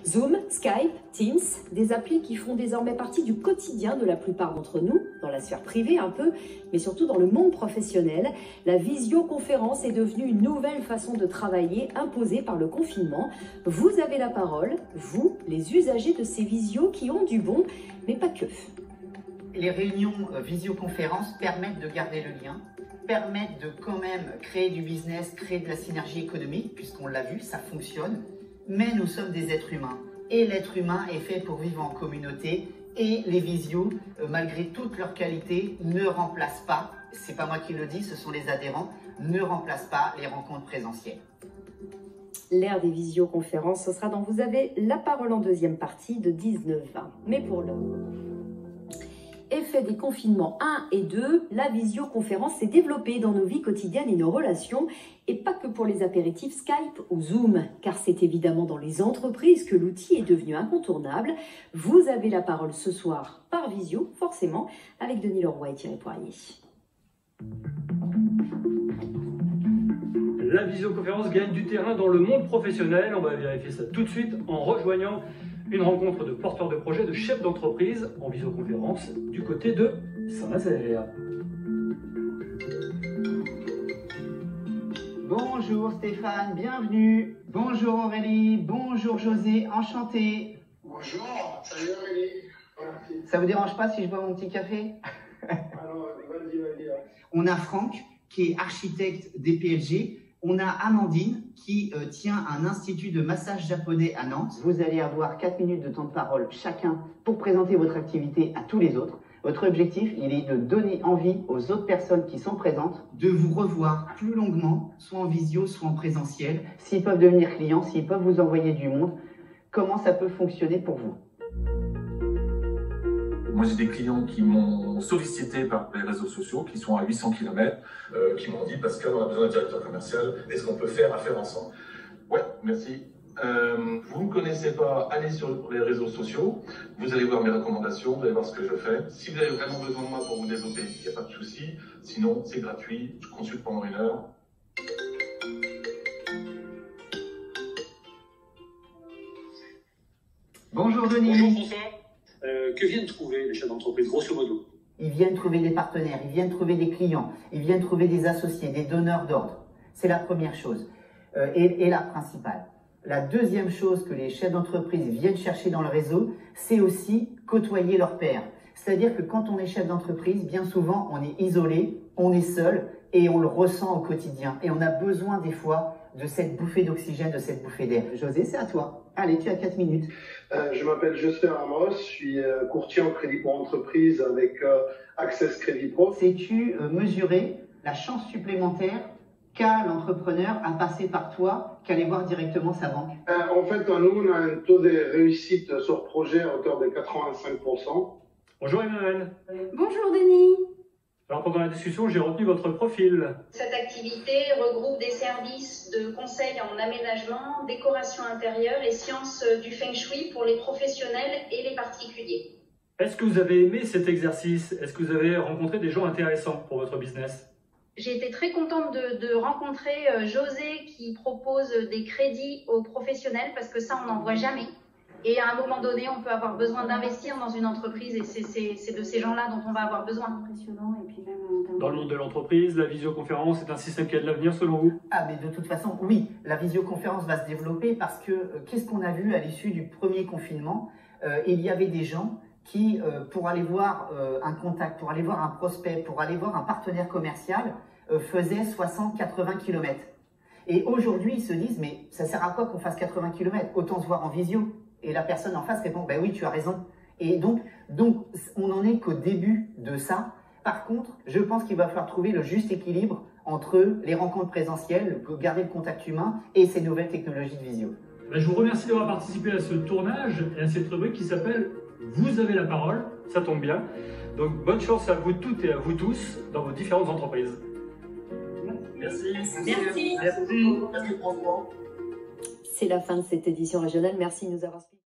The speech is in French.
Zoom, Skype, Teams, des applis qui font désormais partie du quotidien de la plupart d'entre nous, dans la sphère privée un peu, mais surtout dans le monde professionnel. La visioconférence est devenue une nouvelle façon de travailler imposée par le confinement. Vous avez la parole, vous, les usagers de ces visios qui ont du bon, mais pas que. Les réunions visioconférence permettent de garder le lien, permettent de quand même créer du business, créer de la synergie économique, puisqu'on l'a vu, ça fonctionne. Mais nous sommes des êtres humains. Et l'être humain est fait pour vivre en communauté. Et les visios, malgré toute leur qualité, ne remplacent pas, c'est pas moi qui le dis, ce sont les adhérents, ne remplacent pas les rencontres présentielles. L'ère des visioconférences, ce sera dans Vous avez la parole en deuxième partie de 19h20. Mais pour l'heure, effet des confinements 1 et 2, la visioconférence s'est développée dans nos vies quotidiennes et nos relations, et pas que pour les apéritifs Skype ou Zoom, car c'est évidemment dans les entreprises que l'outil est devenu incontournable. Vous avez la parole ce soir par visio, forcément, avec Denis Leroy et Thierry Poirier. La visioconférence gagne du terrain dans le monde professionnel. On va vérifier ça tout de suite en rejoignant une rencontre de porteurs de projets, de chefs d'entreprise en visioconférence du côté de Saint-Nazaire. Bonjour Stéphane, bienvenue. Bonjour Aurélie, bonjour José, enchanté. Bonjour, salut Aurélie. Ça vous dérange pas si je bois mon petit café? Alors, vas-y. On a Franck qui est architecte DPLG. On a Amandine qui tient un institut de massage japonais à Nantes. Vous allez avoir 4 minutes de temps de parole chacun pour présenter votre activité à tous les autres. Votre objectif, il est de donner envie aux autres personnes qui sont présentes de vous revoir plus longuement, soit en visio, soit en présentiel. S'ils peuvent devenir clients, s'ils peuvent vous envoyer du monde, comment ça peut fonctionner pour vous? Moi, j'ai des clients qui m'ont sollicité par les réseaux sociaux, qui sont à 800 km, qui m'ont dit « Pascal, on a besoin d'un directeur commercial, est-ce qu'on peut faire affaire ensemble ?» Ouais, merci. Vous ne me connaissez pas, allez sur les réseaux sociaux, vous allez voir mes recommandations, vous allez voir ce que je fais. Si vous avez vraiment besoin de moi pour vous développer, il n'y a pas de souci. Sinon, c'est gratuit, je consulte pendant 1 heure. Bonjour Denis. Bonjour François. Que viennent trouver les chefs d'entreprise, grosso modo? Ils viennent trouver des partenaires, ils viennent trouver des clients, ils viennent trouver des associés, des donneurs d'ordre. C'est la première chose et la principale. La deuxième chose que les chefs d'entreprise viennent chercher dans le réseau, c'est aussi côtoyer leurs pairs. C'est-à-dire que quand on est chef d'entreprise, bien souvent, on est isolé, on est seul et on le ressent au quotidien. Et on a besoin des fois de cette bouffée d'oxygène, de cette bouffée d'air. José, c'est à toi. Allez, tu as 4 minutes. Je m'appelle Jocelyn Ramos, je suis courtier en crédit pour entreprise avec Access Crédit Pro. Sais-tu mesurer la chance supplémentaire qu'a l'entrepreneur à passer par toi qu'aller voir directement sa banque? En fait, nous, on a un taux de réussite sur projet à hauteur de 85%. Bonjour Emmanuel. Bonjour Denis. Alors pendant la discussion, j'ai retenu votre profil. Cette activité regroupe des services de conseil en aménagement, décoration intérieure et sciences du feng shui pour les professionnels et les particuliers. Est-ce que vous avez aimé cet exercice? Est-ce que vous avez rencontré des gens intéressants pour votre business? J'ai été très contente de rencontrer José qui propose des crédits aux professionnels parce que ça, on n'en voit jamais. Et à un moment donné, on peut avoir besoin d'investir dans une entreprise et c'est de ces gens-là dont on va avoir besoin. Impressionnant et puis même Dans le monde de l'entreprise, la visioconférence est un système qui a de l'avenir selon vous? Ah, mais de toute façon, oui, la visioconférence va se développer parce que qu'est-ce qu'on a vu à l'issue du premier confinement? Il y avait des gens qui, pour aller voir un contact, pour aller voir un prospect, pour aller voir un partenaire commercial, faisaient 60-80 km. Et aujourd'hui, ils se disent, mais ça sert à quoi qu'on fasse 80 km? Autant se voir en visio. Et la personne en face répond, ben oui, tu as raison. Et donc on n'en est qu'au début de ça. Par contre, je pense qu'il va falloir trouver le juste équilibre entre les rencontres présentielles, garder le contact humain et ces nouvelles technologies de visio. Je vous remercie d'avoir participé à ce tournage et à cette rubrique qui s'appelle « Vous avez la parole », ça tombe bien. Donc bonne chance à vous toutes et à vous tous dans vos différentes entreprises. Merci. Merci. Merci François. C'est la fin de cette édition régionale. Merci de nous avoir suivis.